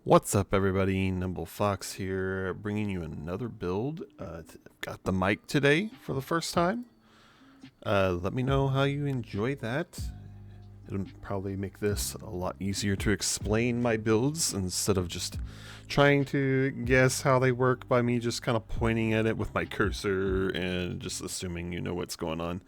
What's up, everybody? Nimble Fox here, bringing you another build. Got the mic today for the first time. Let me know how you enjoy that. It'll probably make this a lot easier to explain my builds instead of just trying to guess how they work by me just kind of pointing at it with my cursor and just assuming you know what's going on.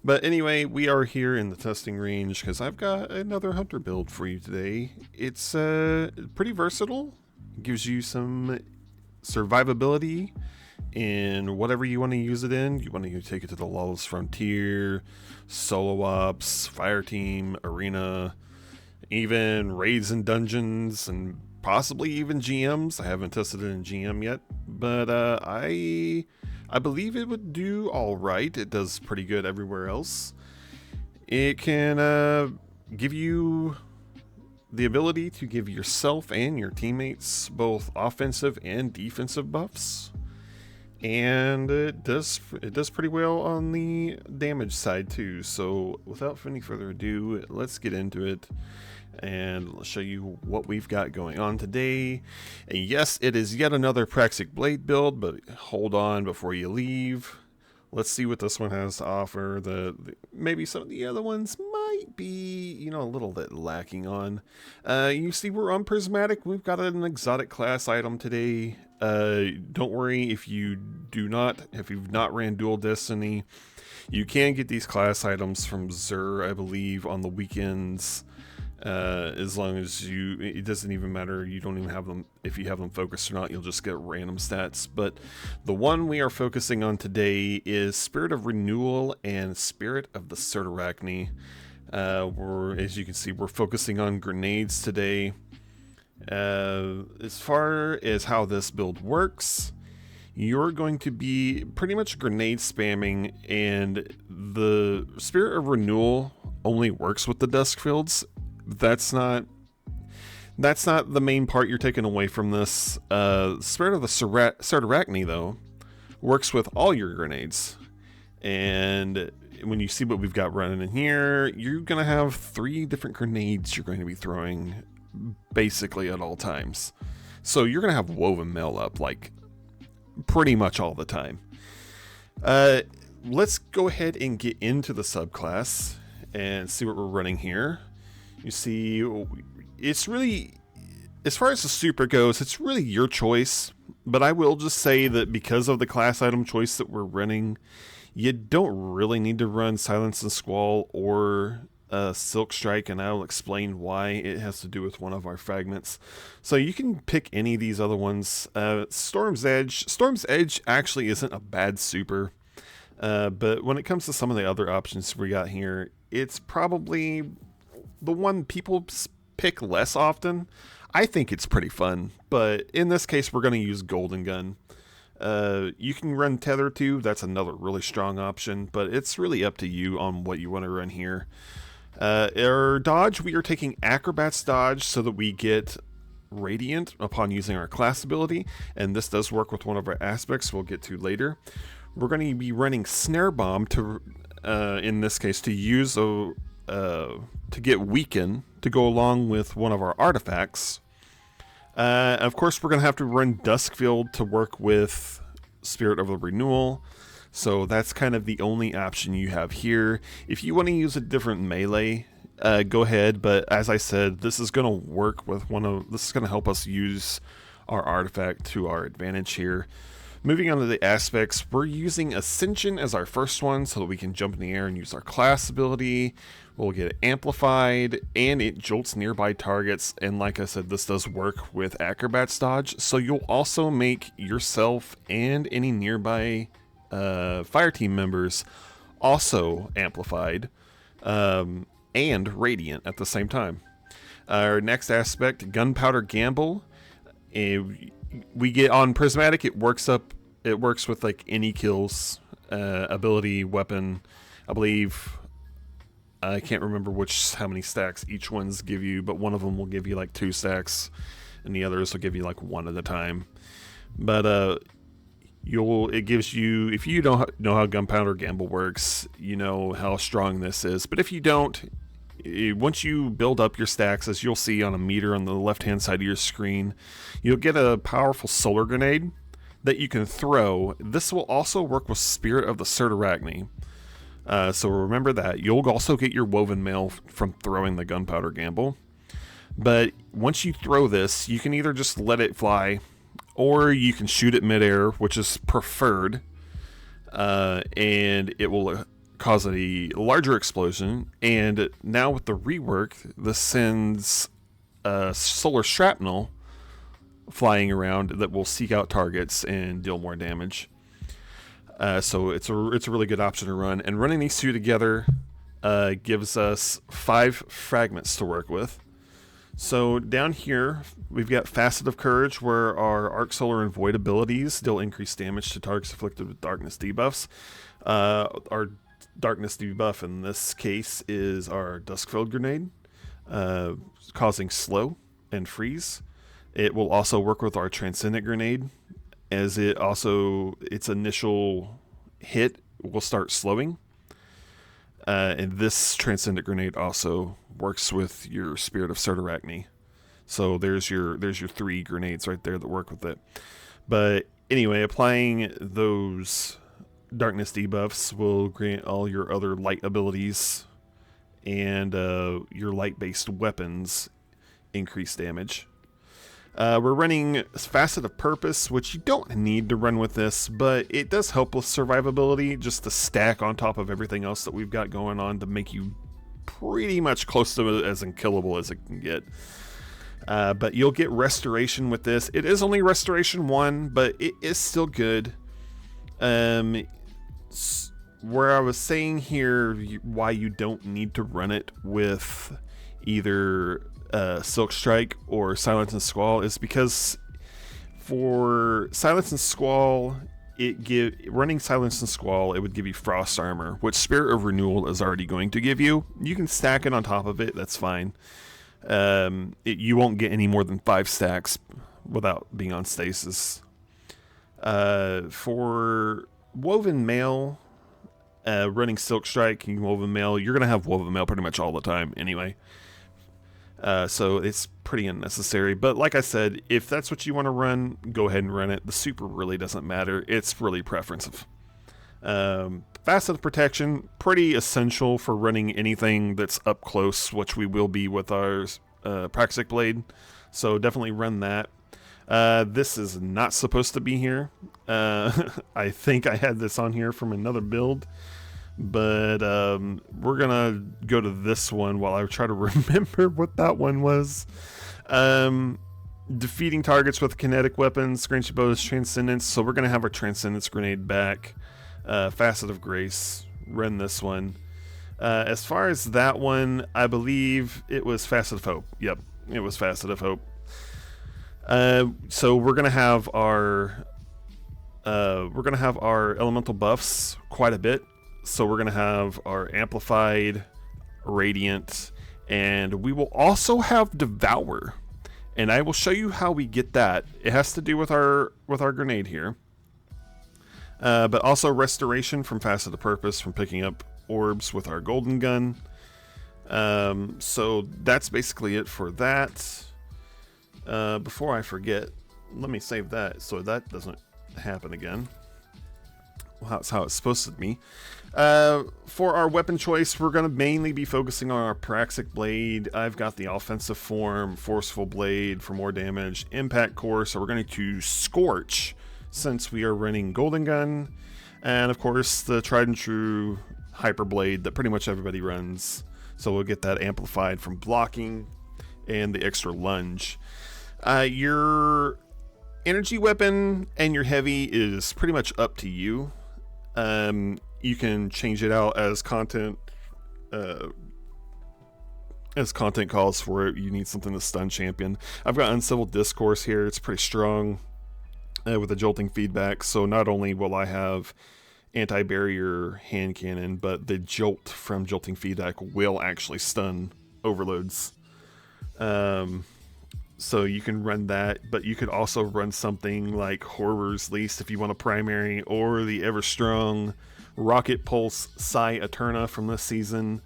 But anyway, we are here in the testing range because I've got another hunter build for you today. It's pretty versatile. It gives you some survivability in whatever you want to use it in. You want to take it to the Lawless Frontier, solo ops, fireteam, arena, even raids and dungeons, and possibly even GMs. I haven't tested it in GM yet, but I believe it would do all right. It does pretty good everywhere else. It can give you the ability to give yourself and your teammates both offensive and defensive buffs, and it does pretty well on the damage side too. So without any further ado, let's get into it and I'll show you what we've got going on today. And yes, it is yet another Praxic Blade build, but hold on before you leave. Let's see what this one has to offer. Maybe some of the other ones might be, a little bit lacking on. You see, we're on Prismatic. We've got an exotic class item today. Don't worry if you've not ran Dual Destiny. You can get these class items from Xur, I believe, on the weekends. As long as it doesn't even matter, you don't even have them, if you have them focused or not, you'll just get random stats. But the one we are focusing on today is Spirit of Renewal and Spirit of the Surtarachne. As you can see, we're focusing on grenades today. As far as how this build works, you're going to be pretty much grenade spamming, and the Spirit of Renewal only works with the Dusk Fields. That's not the main part you're taking away from this. Spirit of the Surtarachne, though, works with all your grenades. And when you see what we've got running in here, you're going to have 3 different grenades you're going to be throwing basically at all times. So you're going to have Woven Mail up like pretty much all the time. Let's go ahead and get into the subclass and see what we're running here. You see, it's really, as far as the super goes, it's really your choice. But I will just say that because of the class item choice that we're running, you don't really need to run Silence and Squall or Silk Strike, and I'll explain why. It has to do with one of our fragments. So you can pick any of these other ones. Storm's Edge. Storm's Edge actually isn't a bad super. But when it comes to some of the other options we got here, it's probably the one people pick less often. I think it's pretty fun, but in this case we're going to use Golden Gun. You can run Tether too, that's another really strong option, but it's really up to you on what you want to run here. Our dodge, we are taking Acrobat's dodge so that we get Radiant upon using our class ability, and this does work with one of our aspects we'll get to later. We're going to be running Snare Bomb to, in this case, to use to get Weaken to go along with one of our artifacts. Of course, we're going to have to run Duskfield to work with Spirit of the Renewal. So that's kind of the only option you have here. If you want to use a different melee, go ahead. But as I said, this is going to work with this is going to help us use our artifact to our advantage here. Moving on to the aspects, we're using Ascension as our first one so that we can jump in the air and use our class ability. We'll get it amplified, and it jolts nearby targets, and like I said, this does work with Acrobat's dodge, so you'll also make yourself and any nearby fireteam members also amplified and radiant at the same time. Our next aspect, Gunpowder Gamble. We get on Prismatic, it works with like any kills, ability, weapon. I believe, I can't remember how many stacks each one's give you, but one of them will give you like 2 stacks, and the others will give you like 1 at a time. But it gives you, if you don't know how Gunpowder Gamble works, you know how strong this is. But if you don't, Once you build up your stacks, as you'll see on a meter on the left-hand side of your screen, you'll get a powerful solar grenade that you can throw. This will also work with Spirit of the Surtarachne. So remember that. You'll also get your woven mail from throwing the gunpowder gamble. But once you throw this, you can either just let it fly, or you can shoot it midair, which is preferred, and it will cause a larger explosion. And now with the rework, this sends solar shrapnel flying around that will seek out targets and deal more damage. So it's a really good option to run. And running these two together gives us 5 fragments to work with. So down here, we've got Facet of Courage, where our Arc Solar and Void abilities deal increased damage to targets afflicted with darkness debuffs. Our darkness debuff in this case is our Duskfilled Grenade, causing slow and freeze. It will also work with our Transcendent Grenade, as its initial hit will start slowing. And this Transcendent Grenade also works with your Spirit of Surtarachne. So there's your 3 grenades right there that work with it. But anyway, applying those darkness debuffs will grant all your other light abilities and your light-based weapons increased damage. We're running Facet of Purpose, which you don't need to run with this, but it does help with survivability, just to stack on top of everything else that we've got going on to make you pretty much close to as unkillable as it can get. But you'll get Restoration with this. It is only Restoration 1, but it is still good. Where I was saying here why you don't need to run it with either Silk Strike or Silence and Squall is because for Silence and Squall, running Silence and Squall, it would give you Frost Armor, which Spirit of Renewal is already going to give you. You can stack it on top of it, that's fine. You won't get any more than 5 stacks without being on stasis. For Woven Mail, running Silk Strike and Woven Mail, you're going to have Woven Mail pretty much all the time anyway. So it's pretty unnecessary. But like I said, if that's what you want to run, go ahead and run it. The super really doesn't matter. It's really preferences. Facet of Protection, pretty essential for running anything that's up close, which we will be with our Praxic Blade. So definitely run that. This is not supposed to be here. I think I had this on here from another build. But we're going to go to this one while I try to remember what that one was. Defeating targets with kinetic weapons grants you bonus Transcendence. So we're going to have our Transcendence Grenade back. Facet of Grace. Run this one. As far as that one, I believe it was Facet of Hope. Yep, it was Facet of Hope. So we're going to have our elemental buffs quite a bit. So we're going to have our Amplified, Radiant, and we will also have Devour. And I will show you how we get that. It has to do with our grenade here. But also Restoration from Facet of Purpose from picking up orbs with our Golden Gun. So that's basically it for that. Before I forget, let me save that so that doesn't happen again. Well, that's how it's supposed to be. For our weapon choice, we're going to mainly be focusing on our Praxic Blade. I've got the offensive form, Forceful Blade for more damage, Impact Core, so we're going to Scorch since we are running Golden Gun, and of course the tried and true Hyper Blade that pretty much everybody runs. So we'll get that amplified from blocking and the extra lunge. Your energy weapon and your heavy is pretty much up to you. You can change it out as content calls for it. You need something to stun champion. I've got Uncivil Discourse here. It's pretty strong with a jolting feedback. So not only will I have anti-barrier hand cannon, but the jolt from jolting feedback will actually stun overloads. So you can run that, but you could also run something like Horror's Least if you want a primary, or the ever strong Rocket Pulse Psi Eterna from this season.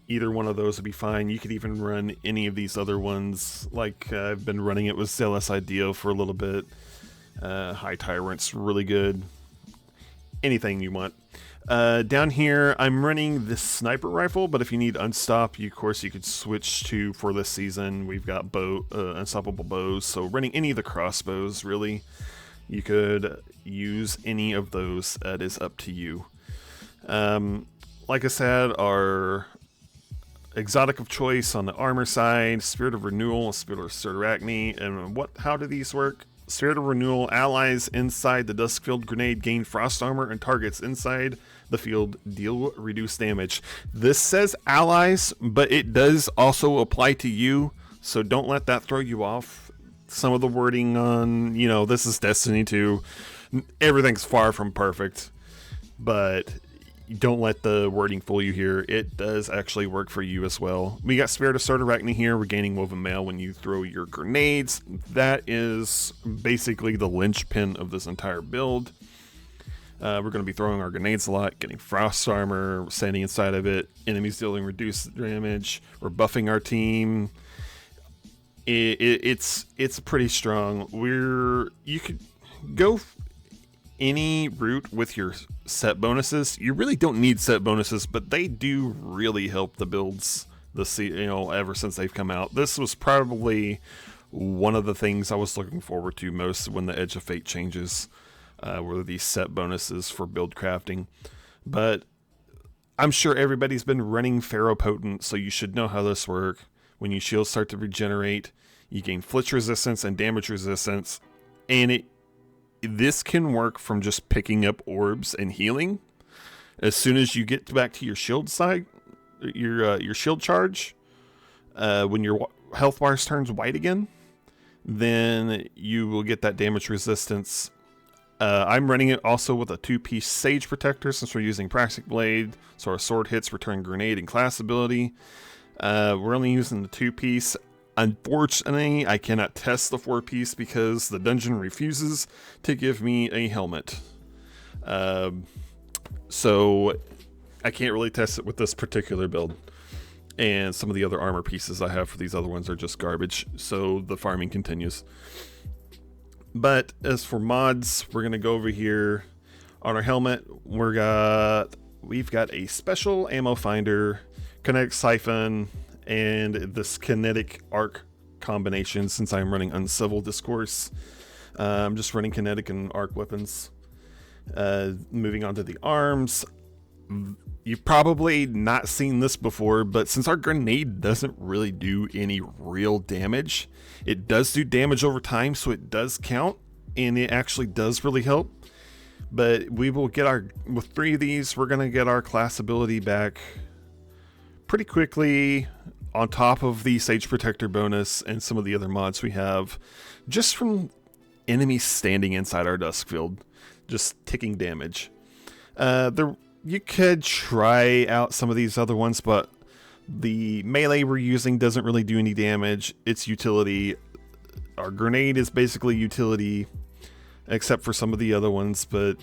either one of those would be fine. You could even run any of these other ones. Like I've been running it with Zealous Ideo for a little bit. High Tyrant's really good. Anything you want. Down here, I'm running this sniper rifle, but if you need unstop, of course, you could switch to, for this season, we've got unstoppable bows, so running any of the crossbows, really. You could use any of those, that is up to you. Like I said, our exotic of choice on the armor side, Spirit of Renewal, Spirit of Certarachne, and how do these work? Spirit of Renewal, allies inside the Duskfield grenade gain frost armor, and targets inside the field deal reduced damage. This says allies, but it does also apply to you, so don't let that throw you off. Some of the wording on, this is Destiny 2. Everything's far from perfect, but don't let the wording fool you here. It does actually work for you as well. We got Spirit of Certarachne here, regaining Woven Mail when you throw your grenades. That is basically the linchpin of this entire build. We're going to be throwing our grenades a lot, getting frost armor, standing inside of it, enemies dealing reduced damage. We're buffing our team. It's pretty strong. You could go any route with your set bonuses. You really don't need set bonuses, but they do really help the builds ever since they've come out. This was probably one of the things I was looking forward to most when the Edge of Fate changes, were these set bonuses for build crafting. But I'm sure everybody's been running Ferropotent, so you should know how this works. When your shields start to regenerate, you gain flitch resistance and damage resistance, and this can work from just picking up orbs and healing. As soon as you get back to your shield side, your shield charge, when your health bars turns white again, then you will get that damage resistance. I'm running it also with a 2-piece Sage Protector since we're using Praxic Blade, so our sword hits return grenade and class ability. We're only using the 2-piece. Unfortunately, I cannot test the 4-piece because the dungeon refuses to give me a helmet. So I can't really test it with this particular build. And some of the other armor pieces I have for these other ones are just garbage, so the farming continues. But as for mods, we're going to go over here. On our helmet, we've got a special ammo finder, kinetic siphon, and this kinetic arc combination. Since I'm running Uncivil Discourse, I'm just running kinetic and arc weapons. Moving on to the arms, you've probably not seen this before, but since our grenade doesn't really do any real damage, it does do damage over time, so it does count, and it actually does really help. But we will get with 3 of these, we're gonna get our class ability back pretty quickly, on top of the Sage Protector bonus and some of the other mods we have, just from enemies standing inside our Duskfield, just ticking damage. You could try out some of these other ones, but the melee we're using doesn't really do any damage. It's utility. Our grenade is basically utility, except for some of the other ones, but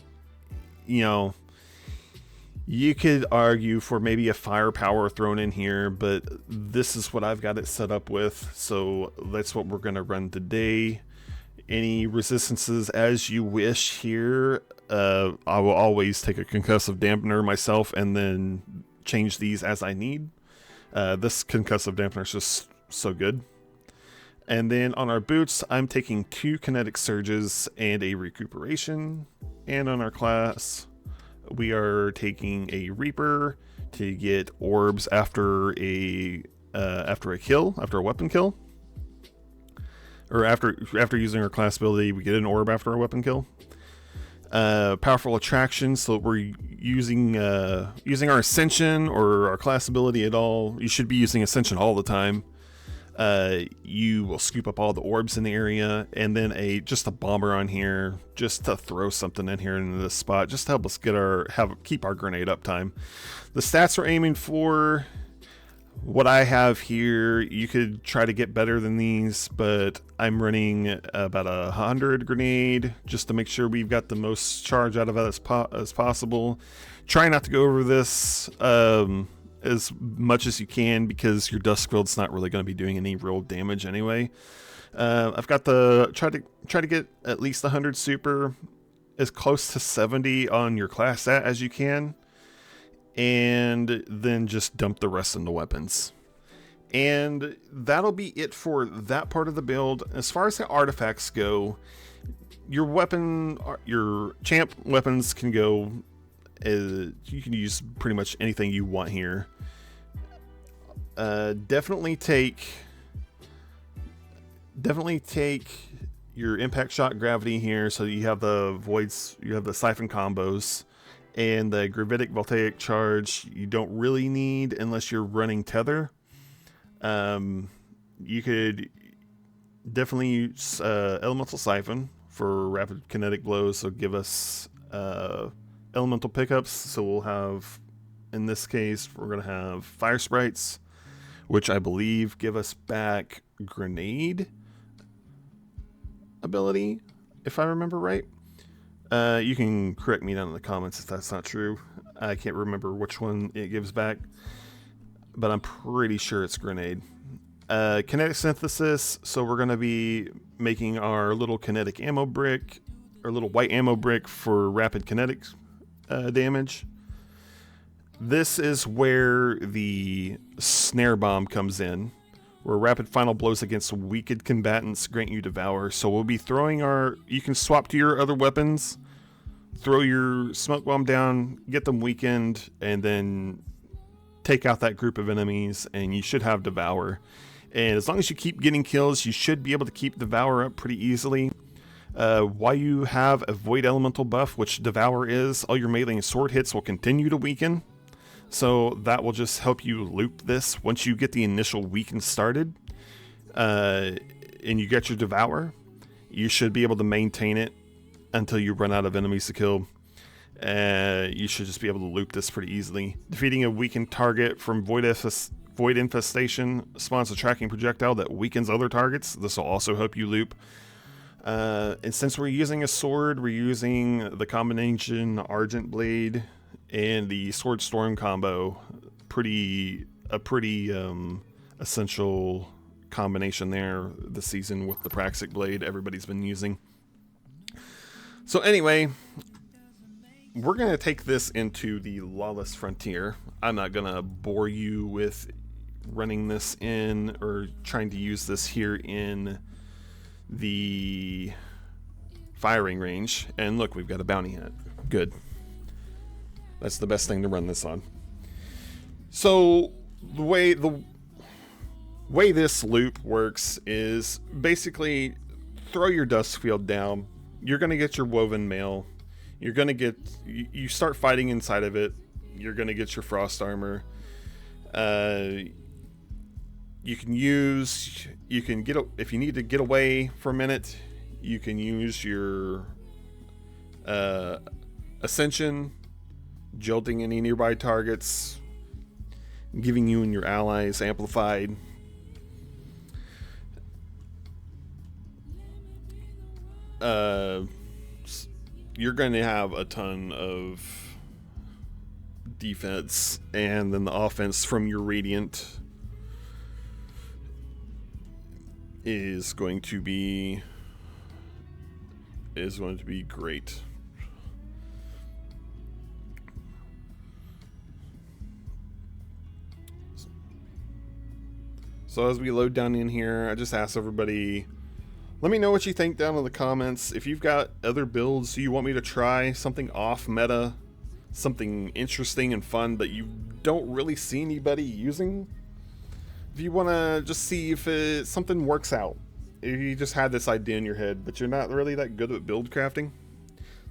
you could argue for maybe a firepower thrown in here, but this is what I've got it set up with, so that's what we're going to run today. Any resistances as you wish here. I will always take a concussive dampener myself and then change these as I need. This concussive dampener is just so good. And then on our boots, I'm taking 2 kinetic surges and a recuperation. And on our class, we are taking a Reaper to get orbs after a weapon kill, or after using our class ability, we get an orb after a weapon kill. Powerful attraction, so we're using our ascension or our class ability at all. You should be using ascension all the time. You will scoop up all the orbs in the area, and then just a bomber on here, just to throw something in here into this spot, just to help us keep our grenade uptime. The stats we're aiming for, what I have here, you could try to get better than these, but I'm running about 100 grenade just to make sure we've got the most charge out of it as possible. Try not to go over this as much as you can because your Duskfield's not really going to be doing any real damage anyway. I've got the try to get at least 100 super, as close to 70 on your class stat as you can, and then just dump the rest into weapons. And that'll be it for that part of the build. As far as the artifacts go, your champ weapons can go. You can use pretty much anything you want here. Definitely take your impact shot gravity here, so you have the voids, you have the siphon combos, and the gravitic voltaic charge you don't really need unless you're running tether. You could definitely use elemental siphon for rapid kinetic blows, so give us elemental pickups. So we'll have, in this case, we're going to have fire sprites, which I believe give us back grenade ability, if I remember right. You can correct me down in the comments if that's not true. I can't remember which one it gives back, but I'm pretty sure it's grenade. Kinetic synthesis, so we're going to be making our little kinetic ammo brick, or little white ammo brick for rapid kinetic damage. This is where the snare bomb comes in, where rapid final blows against weakened combatants grant you devour. So we'll be throwing you can swap to your other weapons, throw your smoke bomb down, get them weakened, and then take out that group of enemies, and you should have devour. And as long as you keep getting kills, you should be able to keep devour up pretty easily. While you have a void elemental buff, which devour is, all your melee and sword hits will continue to weaken. So that will just help you loop this once you get the initial weaken started, and you get your devour. You should be able to maintain it until you run out of enemies to kill. You should just be able to loop this pretty easily. Defeating a weakened target from void infestation spawns a tracking projectile that weakens other targets. This will also help you loop. And since we're using a sword, we're using the combination Argent Blade and the Sword Storm combo. A pretty essential combination there this season with the Praxic Blade everybody's been using. So anyway, we're going to take this into the Lawless Frontier. I'm not going to bore you with running this in or trying to use this here in the firing range. And look, we've got a bounty hunt. Good. That's the best thing to run this on. So the way this loop works is basically throw your Duskfield down. You're going to get your woven mail. You're going to get, you start fighting inside of it. You're going to get your frost armor. You can get, if you need to get away for a minute, you can use your Ascension, jolting any nearby targets, giving you and your allies amplified. You're going to have a ton of defense, and then the offense from your Radiant is going to be great. So as we load down in here, I just asked everybody, let me know what you think down in the comments. If you've got other builds you want me to try, something off meta, something interesting and fun that you don't really see anybody using. If you want to just see if something works out. If you just had this idea in your head, but you're not really that good at build crafting,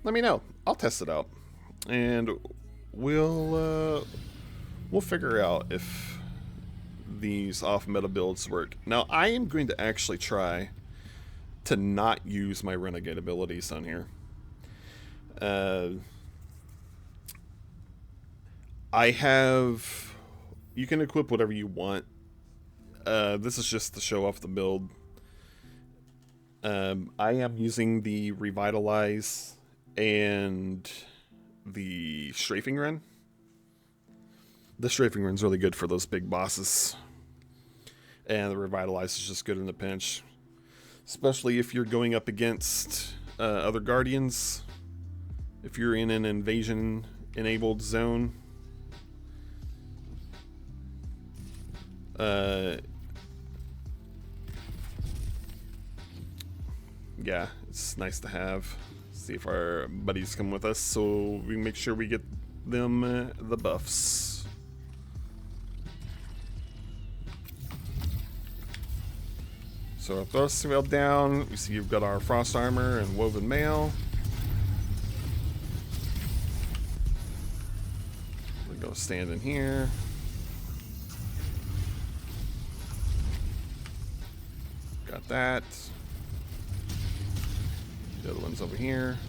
let me know. I'll test it out. And we'll figure out if these off meta builds work. Now, I am going to actually try to not use my renegade abilities on here. You can equip whatever you want. This is just to show off the build. I am using the Revitalize and the Strafing Run. The strafing run's really good for those big bosses. And the revitalize is just good in the pinch. Especially if you're going up against other guardians. If you're in an invasion enabled zone. Yeah, it's nice to have. See if our buddies come with us so we make sure we get them the buffs. So our thrust well down. We see you've got our frost armor and woven mail. We go stand in here. Got that. The other one's over here.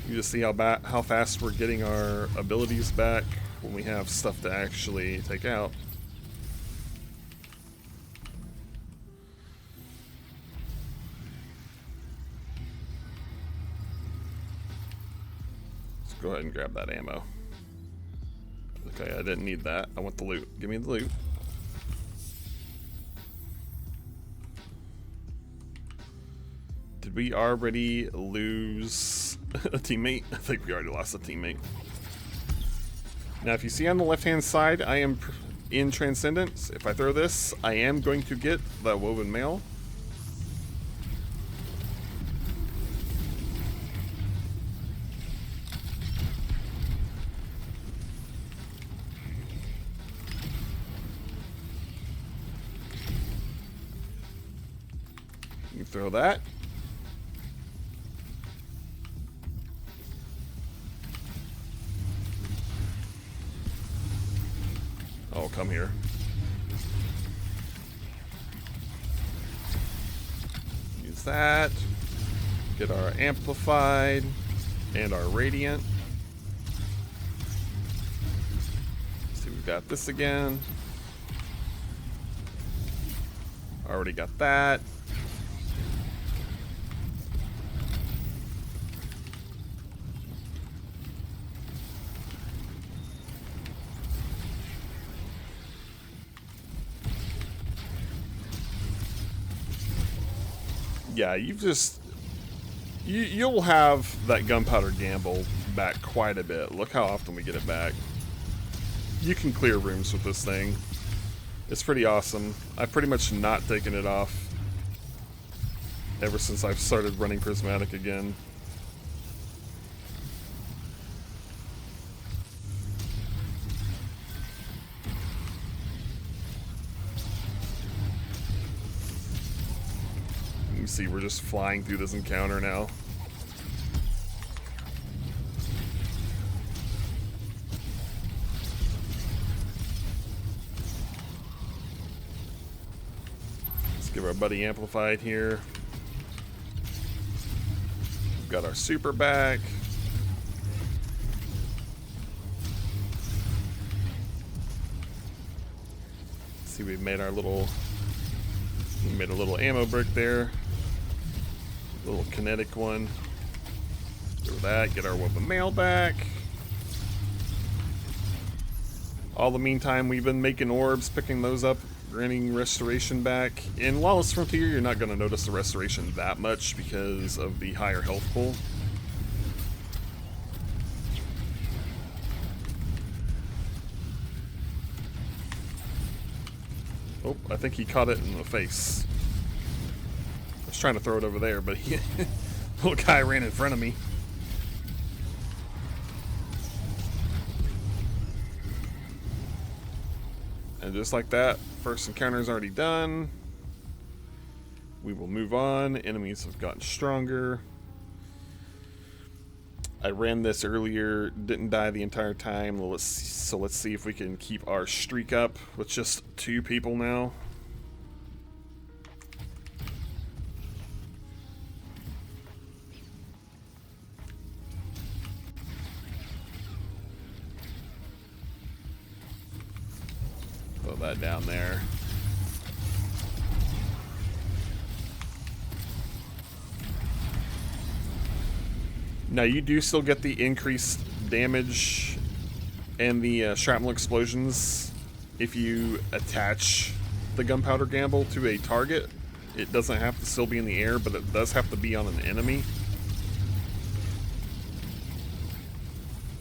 You just see how fast we're getting our abilities back when we have stuff to actually take out. Let's go ahead and grab that ammo. Okay, I didn't need that. I want the loot. Give me the loot. Did we already lose a teammate? I think we already lost a teammate. Now, if you see on the left-hand side, I am in Transcendence. If I throw this, I am going to get the woven mail. You throw that. Oh, come here. Use that. Get our amplified and our radiant. See, we've got this again. Already got that. Yeah, you'll have that gunpowder gamble back quite a bit. Look how often we get it back. You can clear rooms with this thing. It's pretty awesome. I've pretty much not taken it off ever since I've started running Prismatic again. See, we're just flying through this encounter now. Let's give our buddy amplified here. We've got our super back. See, we've made our little, we made a little ammo brick there. Little kinetic one. Do that, get our woven mail back. All the meantime, we've been making orbs, picking those up, granting restoration back. In Lawless Frontier, you're not going to notice the restoration that much because of the higher health pool. Oh, I think he caught it in the face. I was trying to throw it over there, but the little guy ran in front of me. And just like that, first encounter is already done. We will move on. Enemies have gotten stronger. I ran this earlier, didn't die the entire time. So let's see if we can keep our streak up with just 2 people now. Throw that down there. Now you do still get the increased damage and the shrapnel explosions if you attach the gunpowder gamble to a target. It doesn't have to still be in the air, but it does have to be on an enemy.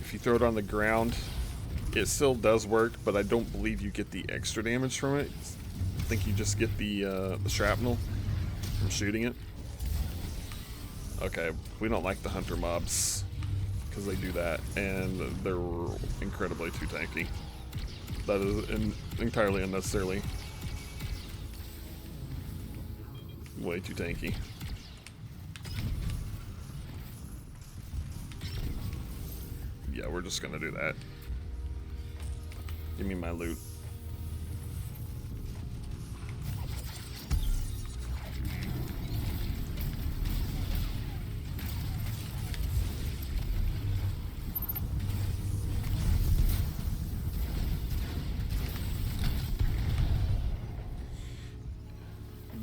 If you throw it on the ground, it still does work, but I don't believe you get the extra damage from it. I think you just get the shrapnel from shooting it. Okay, we don't like the hunter mobs because they do that, and they're incredibly too tanky. That is entirely unnecessarily way too tanky. Yeah, we're just gonna do that. Give me my loot.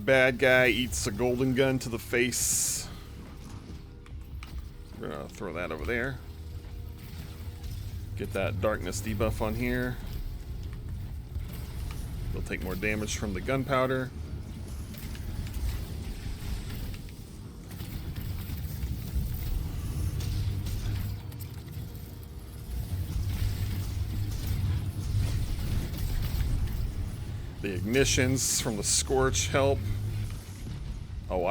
Bad guy eats a golden gun to the face. We're gonna throw that over there. Get that darkness debuff on here. They'll take more damage from the gunpowder. The ignitions from the scorch help. Oh,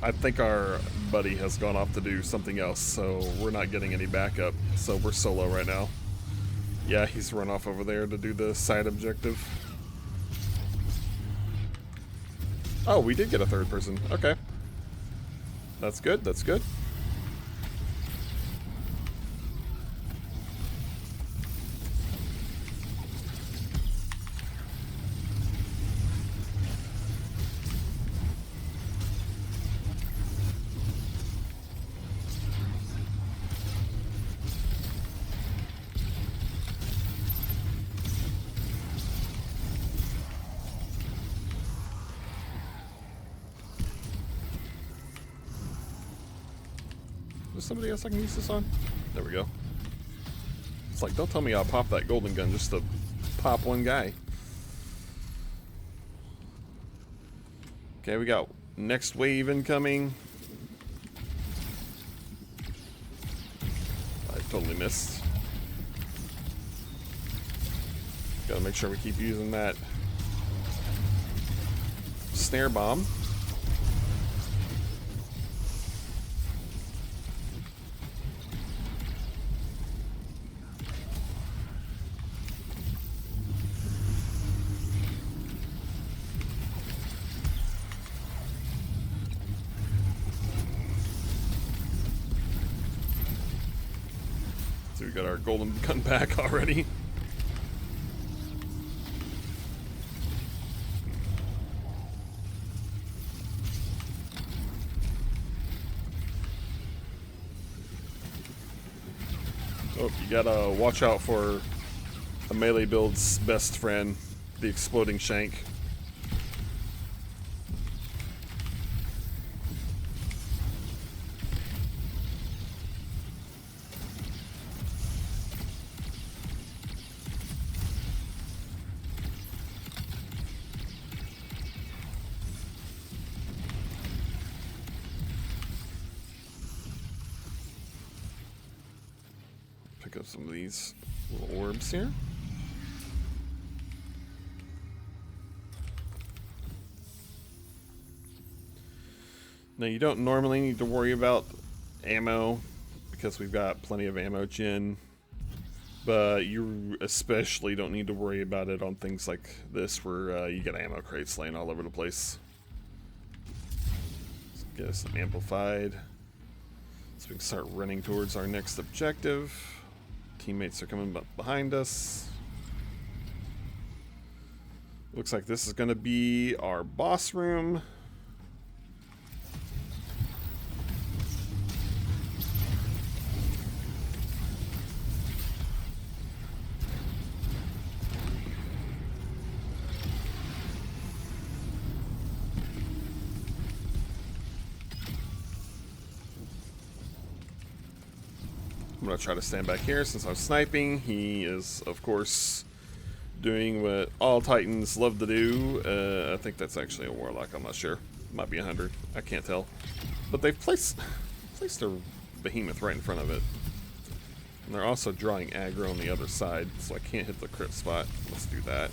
I think our buddy has gone off to do something else, so we're not getting any backup. So we're solo right now. Yeah, he's run off over there to do the side objective. Oh, we did get a third person. Okay. That's good, that's good. Is somebody else I can use this on? There we go. It's like, don't tell me I'll pop that golden gun just to pop one guy. Okay, we got next wave incoming. I totally missed. Gotta make sure we keep using that snare bomb. So we got our golden gun back already. Oh, you gotta watch out for a melee build's best friend, the exploding shank. Pick up some of these little orbs here. Now you don't normally need to worry about ammo because we've got plenty of ammo gen, but you especially don't need to worry about it on things like this where you get ammo crates laying all over the place. Let's get us some amplified so we can start running towards our next objective. Teammates are coming up behind us. Looks like this is going to be our boss room. going to try to stand back here since I'm sniping. He is, of course, doing what all Titans love to do. I think that's actually a Warlock. I'm not sure. Might be 100. I can't tell. But they've placed their Behemoth right in front of it. And they're also drawing aggro on the other side, so I can't hit the crit spot. Let's do that.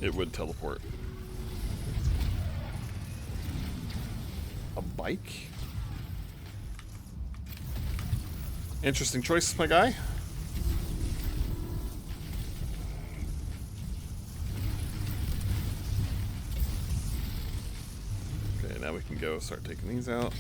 It would teleport. A bike? Interesting choice, my guy. Okay, now we can go start taking these out.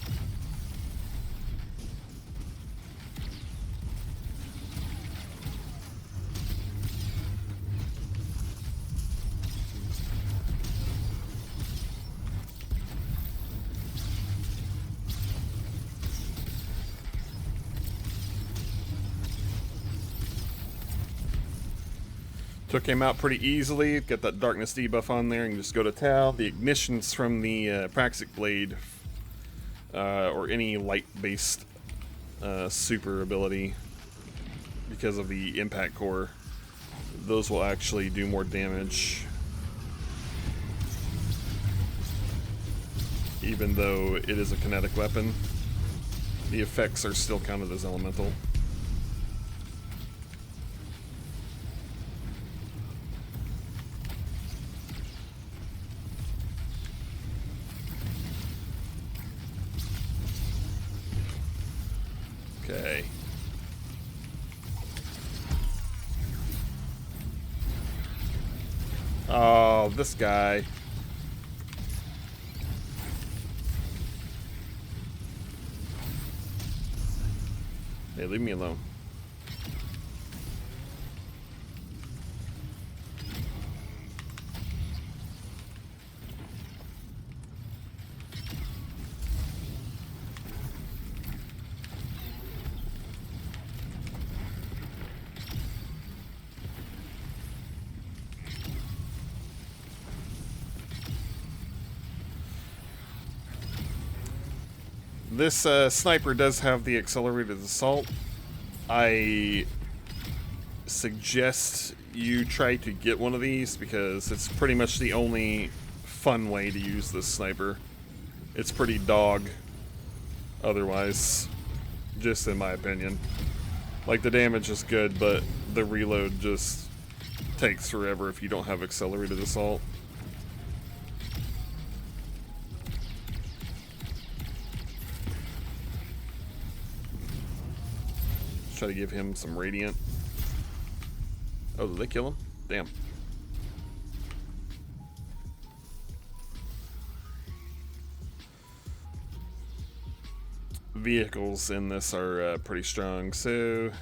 Took him out pretty easily. Got that darkness debuff on there and just go to town. The ignitions from the Praxic Blade or any light-based super ability because of the impact core, those will actually do more damage. Even though it is a kinetic weapon, the effects are still counted as elemental. Okay. Oh, this guy. Hey, leave me alone. This sniper does have the accelerated assault. I suggest you try to get one of these because it's pretty much the only fun way to use this sniper. It's pretty dog otherwise, just in my opinion. Like, the damage is good, but the reload just takes forever if you don't have accelerated assault. Try to give him some radiant. Oh, did they kill him? Damn. Vehicles in this are pretty strong, so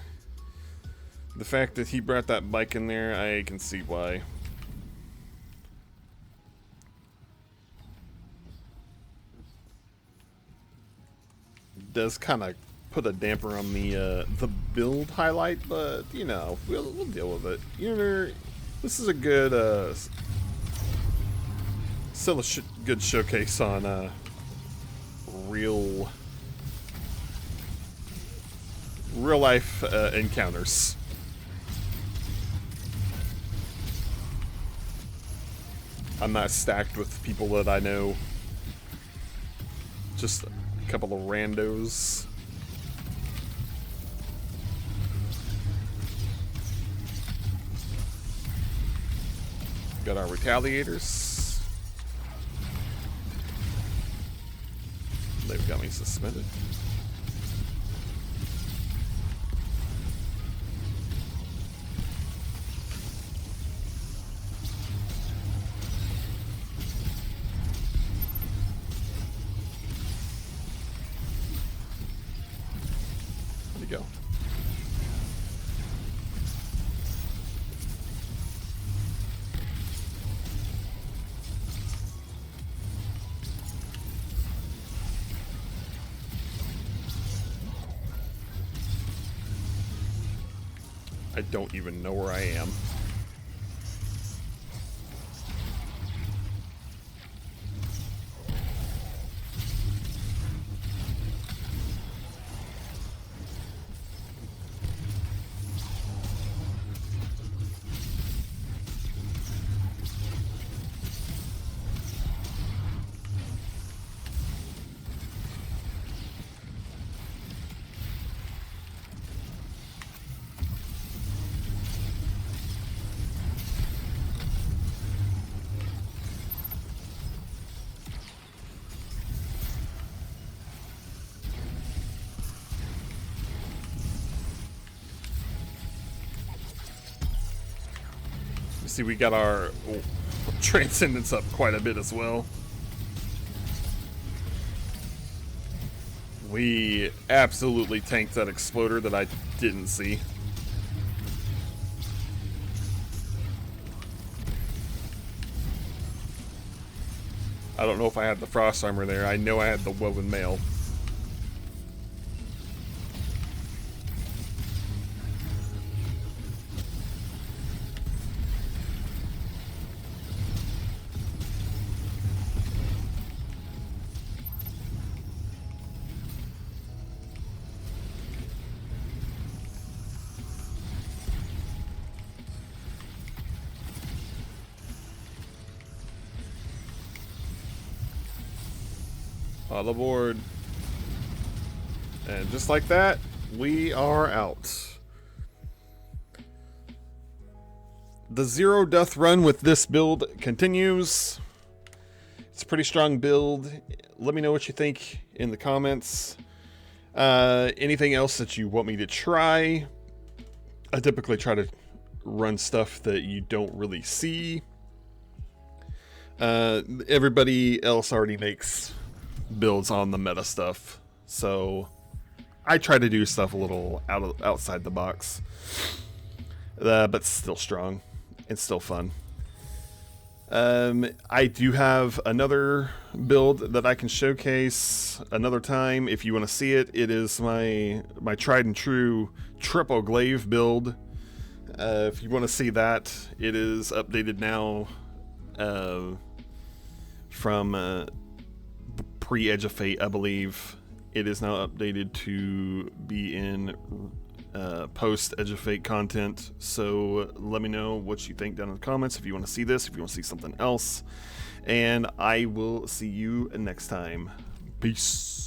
the fact that he brought that bike in there, I can see why. Does kind of put a damper on the build highlight, but you know, we'll deal with it. You know, this is a good still a good showcase on real life encounters. I'm not stacked with people that I know, just a couple of randos. Got our retaliators. They've got me suspended. Where'd he go? I don't even know where I am. See, we got our transcendence up quite a bit as well. We absolutely tanked that exploder that I didn't see. I don't know if I had the frost armor there. I know I had the woven mail. All aboard. And just like that, we are out. The zero death run with this build continues. It's a pretty strong build. Let me know what you think in the comments. Anything else that you want me to try? I typically try to run stuff that you don't really see. Everybody else already makes builds on the meta stuff, so I try to do stuff a little outside the box, but still strong and still fun. I do have another build that I can showcase another time if you want to see it. It is my tried and true triple glaive build. If you want to see that, it is updated now from pre-Edge of Fate, I believe. It is now updated to be in post-Edge of Fate content. So let me know what you think down in the comments if you want to see this, if you want to see something else. And I will see you next time. Peace.